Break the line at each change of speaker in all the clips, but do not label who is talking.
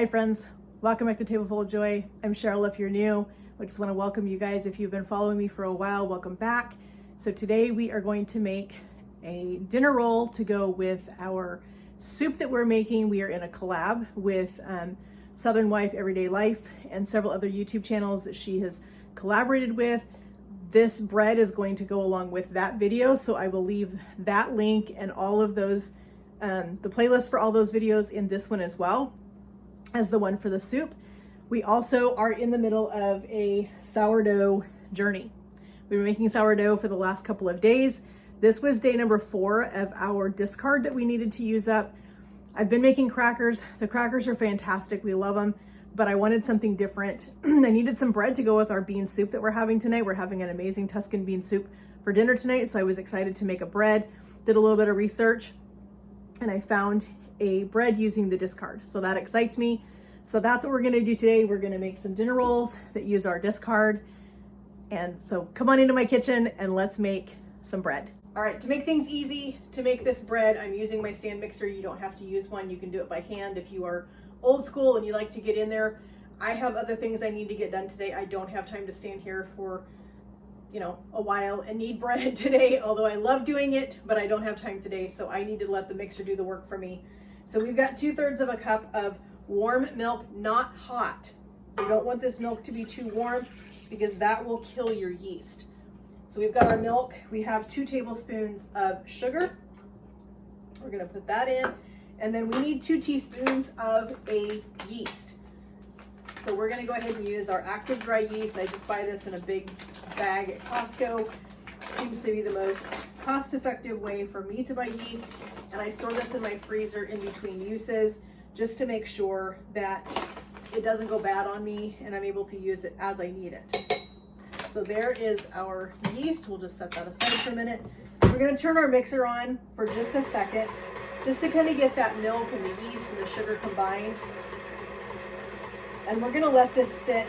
Hi friends, welcome back to Table Full of Joy. I'm Cheryl if you're new. I just want to welcome you guys. If you've been following me for a while, welcome back. So today we are going to make a dinner roll to go with our soup that we're making. We are in a collab with Southern Wife Everyday Life and several other YouTube channels that she has collaborated with. This bread is going to go along with that video, so I will leave that link and all of those, the playlist for all those videos in this one as well as the one for the soup. We also are in the middle of a sourdough journey. We were making sourdough for the last couple of days. This was day number 4 of our discard that we needed to use up. I've been making crackers. The crackers are fantastic. We love them, but I wanted something different. I needed some bread to go with our bean soup that we're having tonight. We're having an amazing Tuscan bean soup for dinner tonight, so I was excited to make a bread. Did a little bit of research, and I found a bread using the discard. So that excites me. So that's what we're gonna do today. We're gonna make some dinner rolls that use our discard. And so come on into my kitchen and let's make some bread. All right, to make things easy, to make this bread, I'm using my stand mixer. You don't have to use one. You can do it by hand if you are old school and you like to get in there. I have other things I need to get done today. I don't have time to stand here for a while and knead bread today, although I love doing it, but I don't have time today, so I need to let the mixer do the work for me. So we've got 2/3 of a cup of warm milk, not hot. You don't want this milk to be too warm because that will kill your yeast. So we've got our milk. We have 2 tablespoons of sugar. We're gonna put that in. And then we need 2 teaspoons of a yeast. So we're gonna go ahead and use our active dry yeast. I just buy this in a big bag at Costco. Seems to be the most cost-effective way for me to buy yeast. And I store this in my freezer in between uses just to make sure that it doesn't go bad on me and I'm able to use it as I need it. So there is our yeast. We'll just set that aside for a minute. We're gonna turn our mixer on for just a second, just to kind of get that milk and the yeast and the sugar combined. And we're gonna let this sit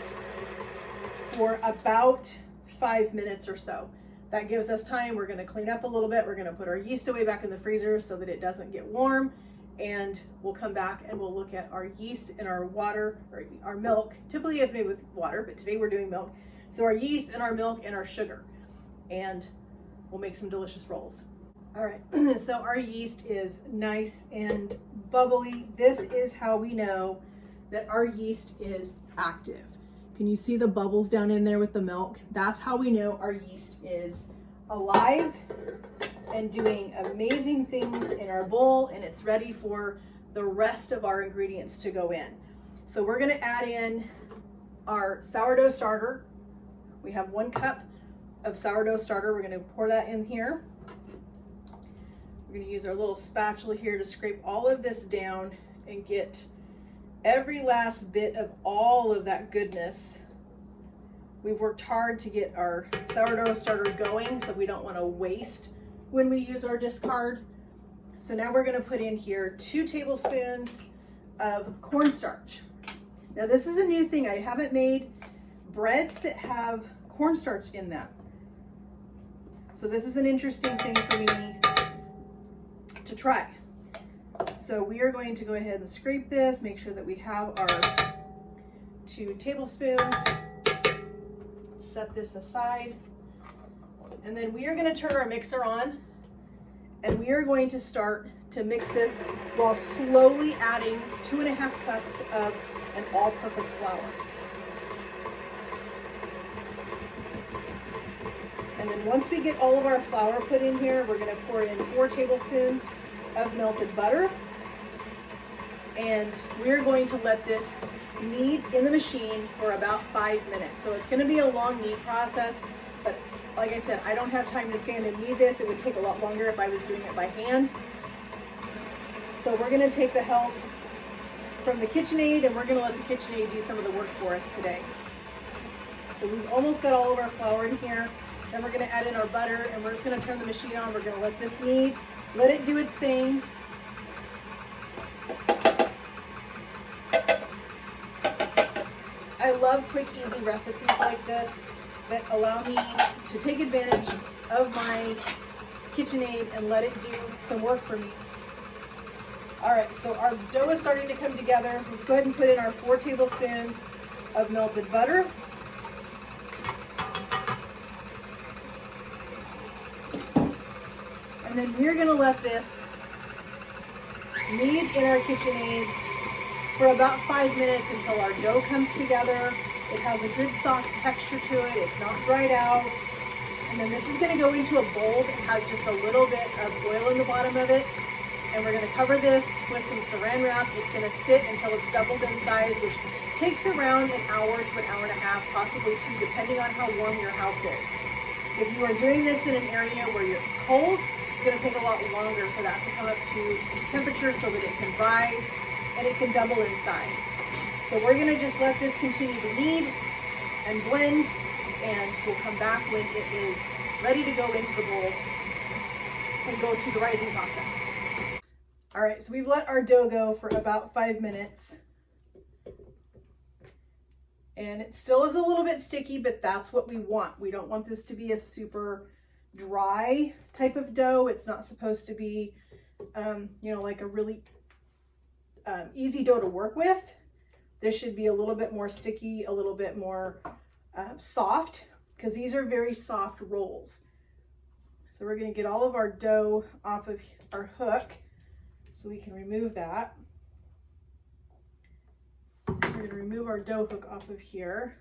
for about 5 minutes or so. That gives us time. We're gonna clean up a little bit. We're gonna put our yeast away back in the freezer so that it doesn't get warm. And we'll come back and we'll look at our yeast and our water, or our milk. Typically it's made with water, but today we're doing milk. So our yeast and our milk and our sugar. And we'll make some delicious rolls. All right, so our yeast is nice and bubbly. This is how we know that our yeast is active. Can you see the bubbles down in there with the milk? That's how we know our yeast is alive and doing amazing things in our bowl, and it's ready for the rest of our ingredients to go in. So we're gonna add in our sourdough starter. We have 1 cup of sourdough starter. We're gonna pour that in here. We're gonna use our little spatula here to scrape all of this down and get every last bit of all of that goodness. We've worked hard to get our sourdough starter going, so we don't wanna waste when we use our discard. So now we're gonna put in here 2 tablespoons of cornstarch. Now this is a new thing. I haven't made breads that have cornstarch in them. So this is an interesting thing for me to try. So we are going to go ahead and scrape this, make sure that we have our 2 tablespoons. Set this aside. And then we are going to turn our mixer on and we are going to start to mix this while slowly adding 2.5 cups of an all-purpose flour. And then once we get all of our flour put in here, we're going to pour in 4 tablespoons of melted butter. And we're going to let this knead in the machine for about 5 minutes. So it's going to be a long knead process, but like I said, I don't have time to stand and knead this. It would take a lot longer if I was doing it by hand. So we're going to take the help from the KitchenAid and we're going to let the KitchenAid do some of the work for us today. So we've almost got all of our flour in here. Then we're going to add in our butter and we're just going to turn the machine on. We're going to let this knead, let it do its thing. I love quick, easy recipes like this that allow me to take advantage of my KitchenAid and let it do some work for me. All right, so our dough is starting to come together. Let's go ahead and put in our 4 tablespoons of melted butter. And then we're gonna let this knead in our KitchenAid for about 5 minutes until our dough comes together. It has a good soft texture to it. It's not dried out. And then this is gonna go into a bowl that has just a little bit of oil in the bottom of it. And we're gonna cover this with some saran wrap. It's gonna sit until it's doubled in size, which takes around an hour to an hour and a half, possibly 2, depending on how warm your house is. If you are doing this in an area where it's cold, it's gonna take a lot longer for that to come up to temperature so that it can rise and it can double in size. So we're gonna just let this continue to knead and blend, and we'll come back when it is ready to go into the bowl and go through the rising process. All right, so we've let our dough go for about 5 minutes. And it still is a little bit sticky, but that's what we want. We don't want this to be a super dry type of dough. It's not supposed to be, like a really easy dough to work with. This should be a little bit more sticky, a little bit more soft, because these are very soft rolls. So we're gonna get all of our dough off of our hook so we can remove that. We're gonna remove our dough hook off of here.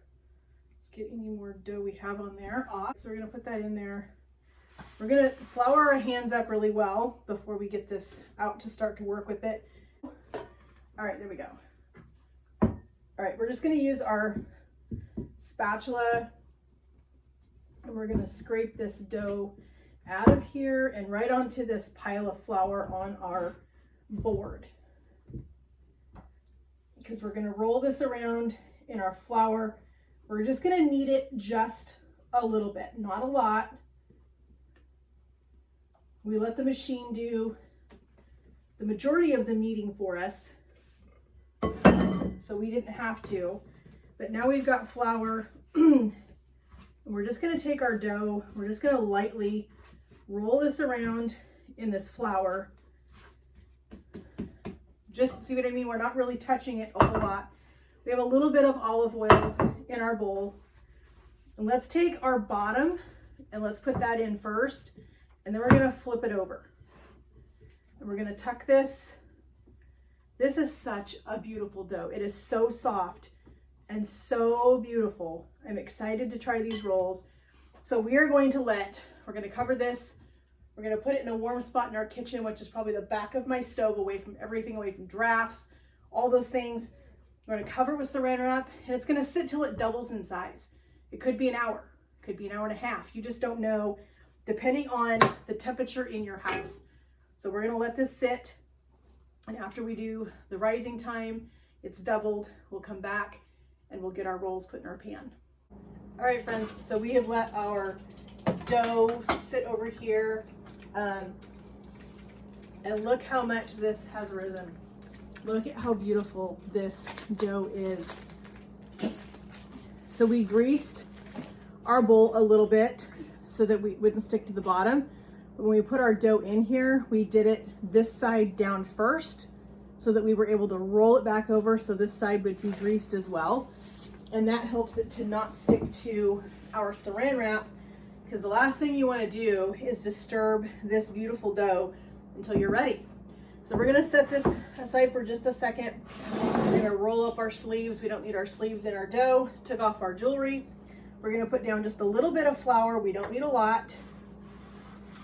Let's get any more dough we have on there off. So we're gonna put that in there. We're gonna flour our hands up really well before we get this out to start to work with it. All right, there we go. All right, we're just gonna use our spatula and we're gonna scrape this dough out of here and right onto this pile of flour on our board, because we're going to roll this around in our flour. We're just going to knead it just a little bit, not a lot. We let the machine do the majority of the kneading for us, so we didn't have to. But now we've got flour and we're just going to take our dough, we're just going to lightly roll this around in this flour. Just see what I mean? We're not really touching it a whole lot. We have a little bit of olive oil in our bowl. And let's take our bottom and let's put that in first. And then we're gonna flip it over. And we're gonna tuck this. This is such a beautiful dough. It is so soft and so beautiful. I'm excited to try these rolls. So we're going to cover this. We're gonna put it in a warm spot in our kitchen, which is probably the back of my stove, away from everything, away from drafts, all those things. We're gonna cover it with saran wrap, and it's gonna sit till it doubles in size. It could be an hour, it could be an hour and a half. You just don't know, depending on the temperature in your house. So we're gonna let this sit, and after we do the rising time, it's doubled, we'll come back and we'll get our rolls put in our pan. All right, friends, so we have let our dough sit over here. And look how much this has risen. Look at how beautiful this dough is. So we greased our bowl a little bit so that we wouldn't stick to the bottom. But when we put our dough in here, we did it this side down first so that we were able to roll it back over so this side would be greased as well. And that helps it to not stick to our saran wrap, because the last thing you want to do is disturb this beautiful dough until you're ready. So we're going to set this aside for just a second. We're going to roll up our sleeves. We don't need our sleeves in our dough. Took off our jewelry. We're going to put down just a little bit of flour. We don't need a lot.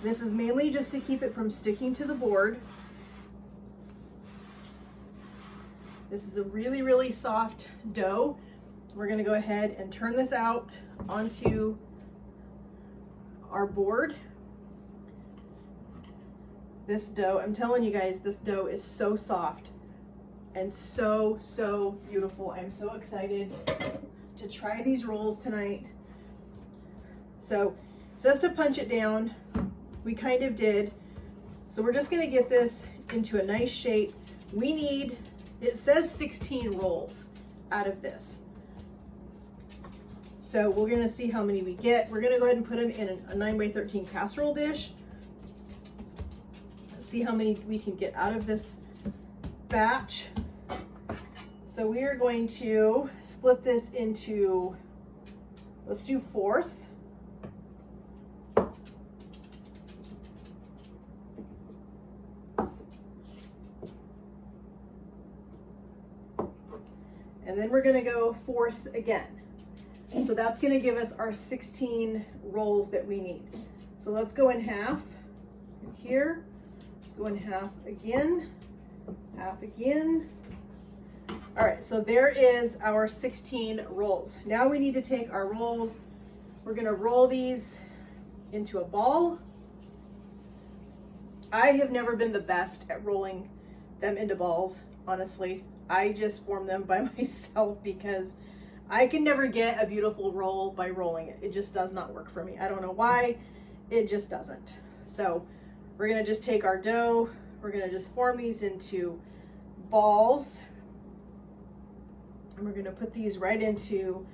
This is mainly just to keep it from sticking to the board. This is a really, really soft dough. We're going to go ahead and turn this out onto our board. This dough, I'm telling you guys, this dough is so soft and so, so beautiful. I'm so excited to try these rolls tonight. So it says to punch it down. We kind of did. So we're just gonna get this into a nice shape. We need, it says 16 rolls out of this. So we're gonna see how many we get. We're gonna go ahead and put them in a 9x13 casserole dish. See how many we can get out of this batch. So we are going to split this into, let's do fourths. And then we're gonna go fourths again. So that's gonna give us our 16 rolls that we need. So let's go in half here. Let's go in half again, half again. All right, so there is our 16 rolls. Now we need to take our rolls. We're gonna roll these into a ball. I have never been the best at rolling them into balls, honestly. I just form them by myself because I can never get a beautiful roll by rolling it. It just does not work for me. I don't know why, it just doesn't. So we're gonna just take our dough, we're gonna just form these into balls. And we're gonna put these right into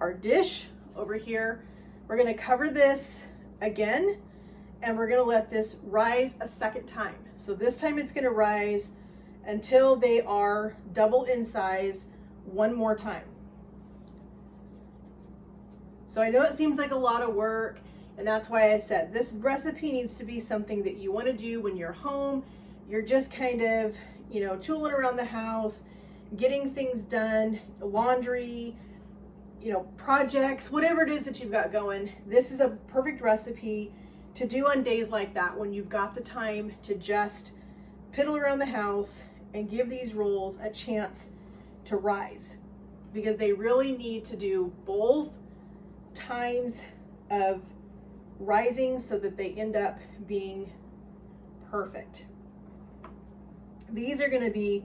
our dish over here. We're gonna cover this again, and we're gonna let this rise a second time. So this time it's gonna rise until they are double in size one more time. So I know it seems like a lot of work, and that's why I said this recipe needs to be something that you wanna do when you're home. You're just kind of, you know, tooling around the house, getting things done, laundry, you know, projects, whatever it is that you've got going. This is a perfect recipe to do on days like that when you've got the time to just piddle around the house and give these rolls a chance to rise, because they really need to do both times of rising so that they end up being perfect. These are going to be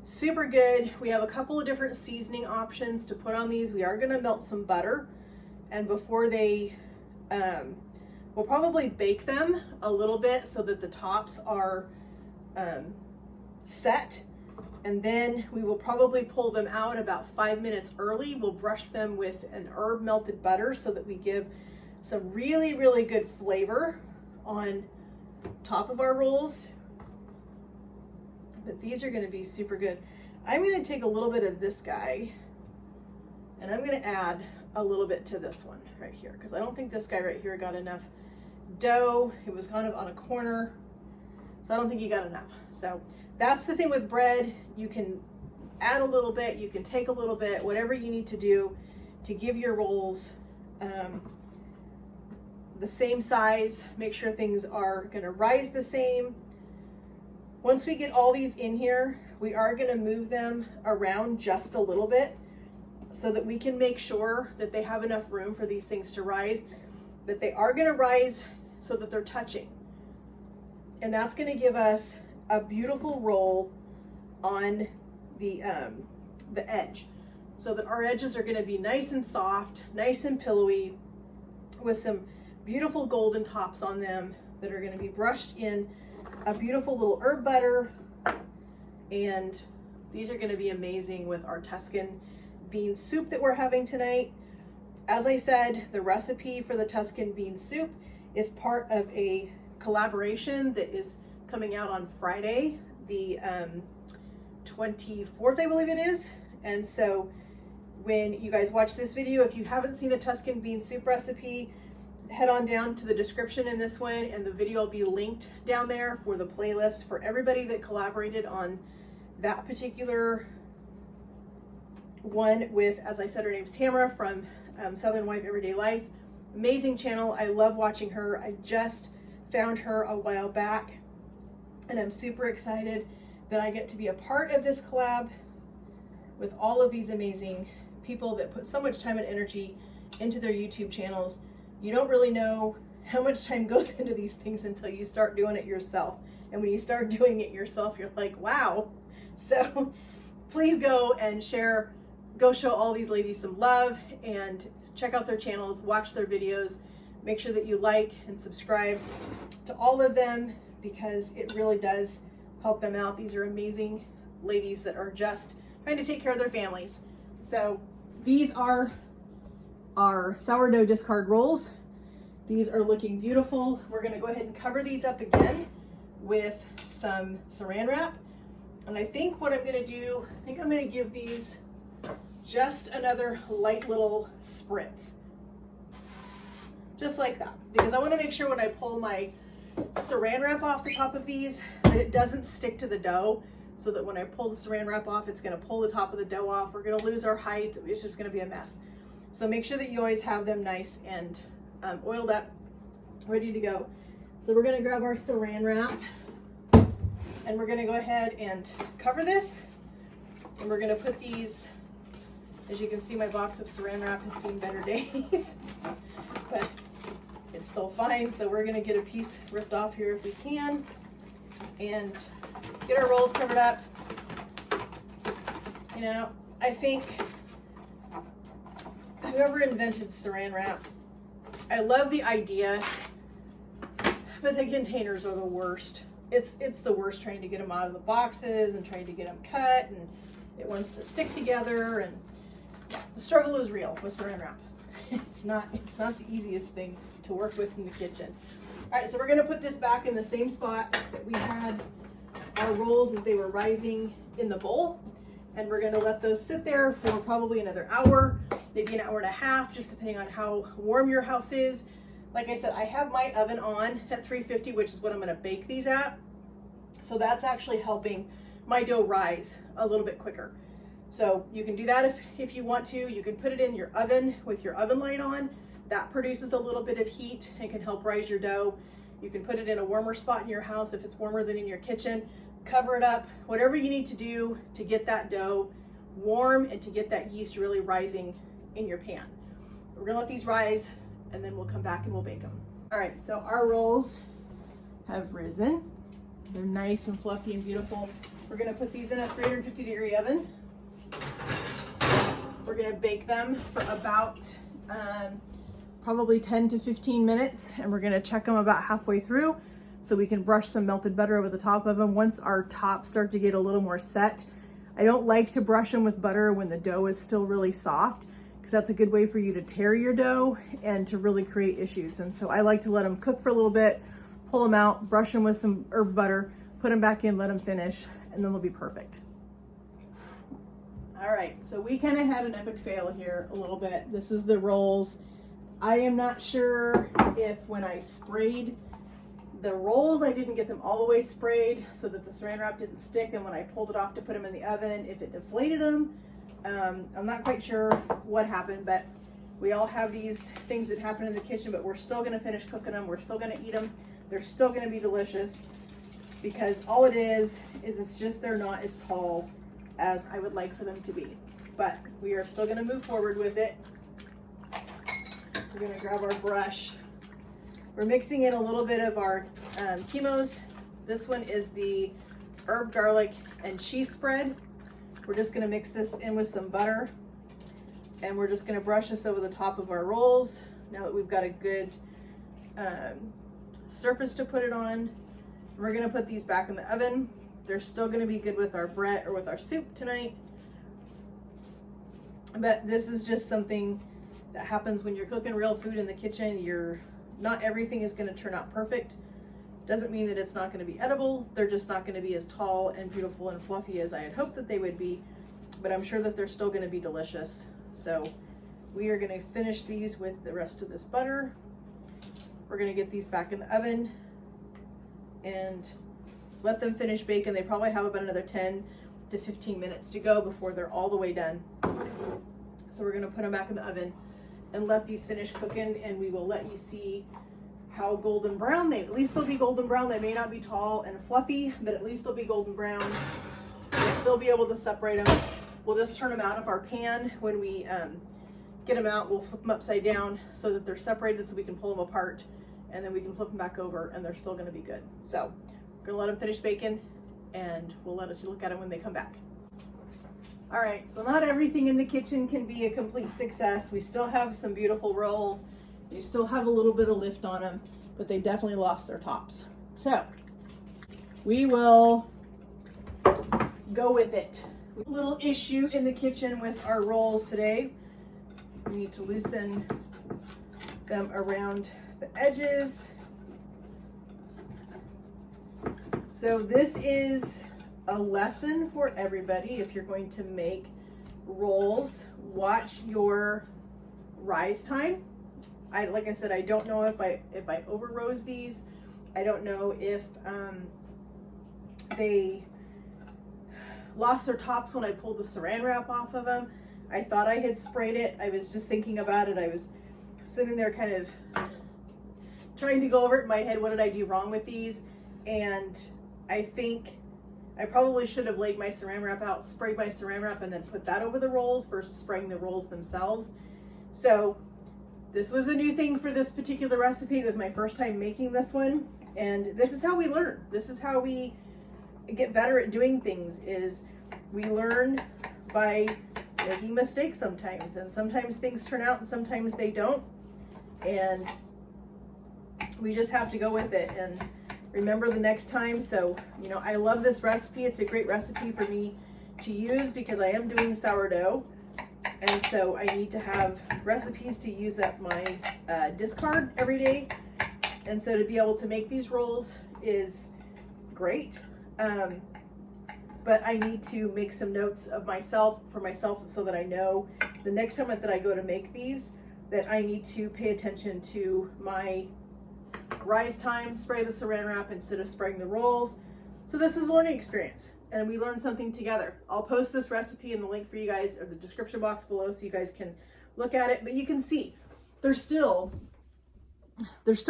super good. We have a couple of different seasoning options to put on these. We are going to melt some butter, and before they we'll probably bake them a little bit so that the tops are set, and then we will probably pull them out about 5 minutes early. We'll brush them with an herb melted butter so that we give some really, really good flavor on top of our rolls. But these are going to be super good. I'm going to take a little bit of this guy, and I'm going to add a little bit to this one right here, because I don't think this guy right here got enough dough. It was kind of on a corner, so I don't think he got enough. So that's the thing with bread. You can add a little bit, you can take a little bit, whatever you need to do to give your rolls the same size. Make sure things are going to rise the same. Once we get all these in here, we are going to move them around just a little bit so that we can make sure that they have enough room for these things to rise, that they are going to rise so that they're touching. And that's going to give us a beautiful roll on the edge, so that our edges are going to be nice and soft, nice and pillowy, with some beautiful golden tops on them that are going to be brushed in a beautiful little herb butter. And these are going to be amazing with our Tuscan bean soup that we're having tonight. As I said, the recipe for the Tuscan bean soup is part of a collaboration that is coming out on Friday, the 24th, I believe it is. And so when you guys watch this video, if you haven't seen the Tuscan bean soup recipe, head on down to the description in this one, and the video will be linked down there for the playlist for everybody that collaborated on that particular one with, as I said, her name's Tamara from Southern Wife Everyday Life. Amazing channel. I love watching her. I just found her a while back, and I'm super excited that I get to be a part of this collab with all of these amazing people that put so much time and energy into their YouTube channels. You don't really know how much time goes into these things until you start doing it yourself. And when you start doing it yourself, you're like, wow. So please go and share, go show all these ladies some love, and check out their channels, watch their videos, make sure that you like and subscribe to all of them, because it really does help them out. These are amazing ladies that are just trying to take care of their families. So these are our sourdough discard rolls. These are looking beautiful. We're going to go ahead and cover these up again with some saran wrap, And I think what I'm gonna do, I think I'm gonna give these just another light little spritz. Just like that, because I wanna make sure when I pull my saran wrap off the top of these, that it doesn't stick to the dough, so that when I pull the saran wrap off, it's gonna pull the top of the dough off. We're gonna lose our height. It's just gonna be a mess. So make sure that you always have them nice and oiled up, ready to go. So we're gonna grab our saran wrap and we're gonna go ahead and cover this. And we're gonna put these, as you can see, my box of saran wrap has seen better days, but it's still fine. So we're gonna get a piece ripped off here if we can and get our rolls covered up. You know, I think whoever invented saran wrap, I love the idea, but the containers are the worst. It's the worst trying to get them out of the boxes and trying to get them cut, and it wants to stick together, and the struggle is real with saran wrap. It's not the easiest thing to work with in the kitchen. All right, so we're gonna put this back in the same spot that we had our rolls as they were rising in the bowl. And we're gonna let those sit there for probably another hour, maybe an hour and a half, just depending on how warm your house is. Like I said, I have my oven on at 350, which is what I'm gonna bake these at. So that's actually helping my dough rise a little bit quicker. So you can do that if you want to. You can put it in your oven with your oven light on. That produces a little bit of heat and can help rise your dough. You can put it in a warmer spot in your house if it's warmer than in your kitchen. Cover it up, whatever you need to do to get that dough warm and to get that yeast really rising in your pan. We're gonna let these rise and then we'll come back and we'll bake them. All right, so our rolls have risen. They're nice and fluffy and beautiful. We're gonna put these in a 350-degree oven. We're gonna bake them for about probably 10 to 15 minutes, and we're gonna check them about halfway through so we can brush some melted butter over the top of them once our tops start to get a little more set. I don't like to brush them with butter when the dough is still really soft, because that's a good way for you to tear your dough and to really create issues. And so I like to let them cook for a little bit, pull them out, brush them with some herb butter, put them back in, let them finish, and then they'll be perfect. All right, so we kind of had an epic fail here a little bit. This is the rolls. I am not sure if when I sprayed the rolls, I didn't get them all the way sprayed so that the saran wrap didn't stick, and when I pulled it off to put them in the oven, if it deflated them. I'm not quite sure what happened, but we all have these things that happen in the kitchen, but we're still gonna finish cooking them. We're still gonna eat them. They're still gonna be delicious, because all it is it's just they're not as tall as I would like for them to be. But we are still gonna move forward with it. We're gonna grab our brush. We're mixing in a little bit of our chemos. This one is the herb, garlic, and cheese spread. We're just gonna mix this in with some butter, and we're just gonna brush this over the top of our rolls now that we've got a good surface to put it on. We're gonna put these back in the oven. They're still gonna be good with our bread or with our soup tonight. But this is just something that happens when you're cooking real food in the kitchen. Not everything is gonna turn out perfect. Doesn't mean that it's not gonna be edible. They're just not gonna be as tall and beautiful and fluffy as I had hoped that they would be, but I'm sure that they're still gonna be delicious. So we are gonna finish these with the rest of this butter. We're gonna get these back in the oven and let them finish baking. They probably have about another 10 to 15 minutes to go before they're all the way done. So we're gonna put them back in the oven and let these finish cooking, and we will let you see how golden brown at least they'll be golden brown. They may not be tall and fluffy, but at least they'll be golden brown. We'll still be able to separate them. We'll just turn them out of our pan when we get them out. We'll flip them upside down so that they're separated so we can pull them apart, and then we can flip them back over and they're still gonna be good. So we're gonna let them finish baking, and we'll let us look at them when they come back. All right, so not everything in the kitchen can be a complete success. We still have some beautiful rolls. They still have a little bit of lift on them, but they definitely lost their tops. So we will go with it. A little issue in the kitchen with our rolls today. We need to loosen them around the edges. So this is a lesson for everybody. If you're going to make rolls, watch your rise time. Like I said, I don't know if I over rose these. I don't know if they lost their tops when I pulled the saran wrap off of them. I thought I had sprayed it. I was just thinking about it. I was sitting there kind of trying to go over it in my head. What did I do wrong with these? And I think I probably should have laid my saran wrap out, sprayed my saran wrap, and then put that over the rolls versus spraying the rolls themselves. So this was a new thing for this particular recipe. It was my first time making this one. And this is how we learn. This is how we get better at doing things, is we learn by making mistakes sometimes. And sometimes things turn out and sometimes they don't. And we just have to go with it and remember the next time. So, you know, I love this recipe. It's a great recipe for me to use because I am doing sourdough. And so I need to have recipes to use up my discard every day. And so to be able to make these rolls is great. But I need to make some notes of for myself so that I know the next time that I go to make these, that I need to pay attention to my rise time, spray the saran wrap instead of spraying the rolls. So this was a learning experience and we learned something together. I'll post this recipe in the link for you guys, or the description box below, so you guys can look at it. But you can see they're still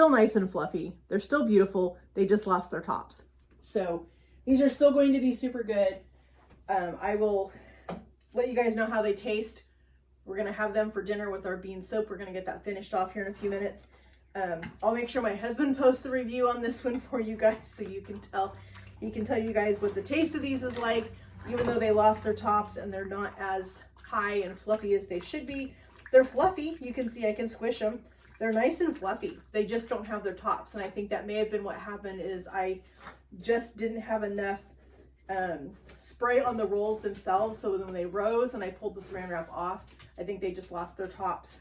nice and fluffy. They're still beautiful. They just lost their tops. So these are still going to be super good. I will let you guys know how they taste. We're gonna have them for dinner with our bean soup. We're gonna get that finished off here in a few minutes. I'll make sure my husband posts a review on this one for you guys so you can tell you guys what the taste of these is like, even though they lost their tops and they're not as high and fluffy as they should be. They're fluffy. You can see I can squish them. They're nice and fluffy. They just don't have their tops. And I think that may have been what happened, is I just didn't have enough spray on the rolls themselves. So when they rose and I pulled the saran wrap off, I think they just lost their tops.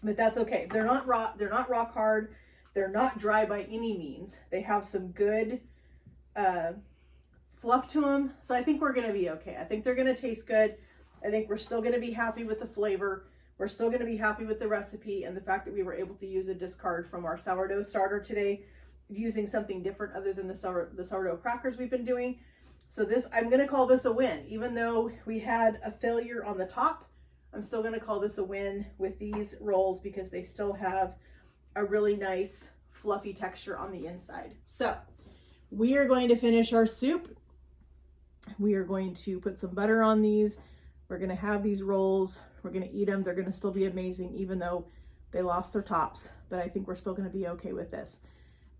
But that's okay. They're not rock hard. They're not dry by any means. They have some good fluff to them. So I think we're going to be okay. I think they're going to taste good. I think we're still going to be happy with the flavor. We're still going to be happy with the recipe and the fact that we were able to use a discard from our sourdough starter today, using something different other than the sourdough crackers we've been doing. So this, I'm going to call this a win. Even though we had a failure on the top, I'm still going to call this a win with these rolls because they still have a really nice fluffy texture on the inside. So we are going to finish our soup. We are going to put some butter on these. We're going to have these rolls. We're going to eat them. They're going to still be amazing, even though they lost their tops. But I think we're still going to be okay with this.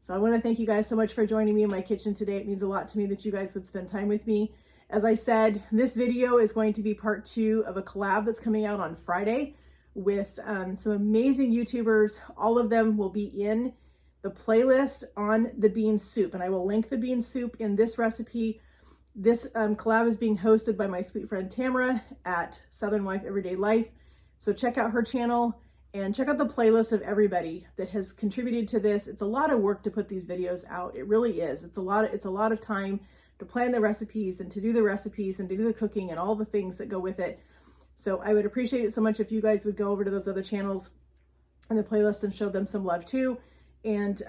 So I want to thank you guys so much for joining me in my kitchen today. It means a lot to me that you guys would spend time with me. As I said, this video is going to be part 2 of a collab that's coming out on Friday with some amazing YouTubers. All of them will be in the playlist on the bean soup, and I will link the bean soup in this recipe. This collab is being hosted by my sweet friend Tamara at Southern Wife Everyday Life. So check out her channel and check out the playlist of everybody that has contributed to this. It's a lot of work to put these videos out. It really is. It's a lot of time to plan the recipes and to do the recipes and to do the cooking and all the things that go with it. So I would appreciate it so much if you guys would go over to those other channels in the playlist and show them some love too. And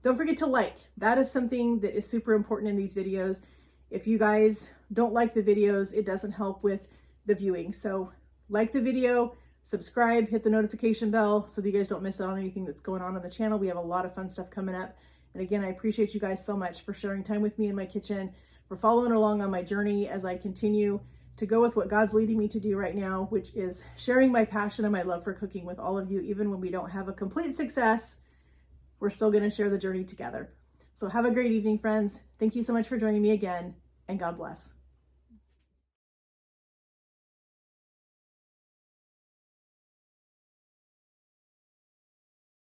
don't forget to like. That is something that is super important in these videos. If you guys don't like the videos, it doesn't help with the viewing. So like the video, subscribe, hit the notification bell so that you guys don't miss out on anything that's going on the channel. We have a lot of fun stuff coming up. And again, I appreciate you guys so much for sharing time with me in my kitchen, for following along on my journey as I continue to go with what God's leading me to do right now, which is sharing my passion and my love for cooking with all of you. Even when we don't have a complete success, we're still going to share the journey together. So have a great evening, friends. Thank you so much for joining me again, and God bless.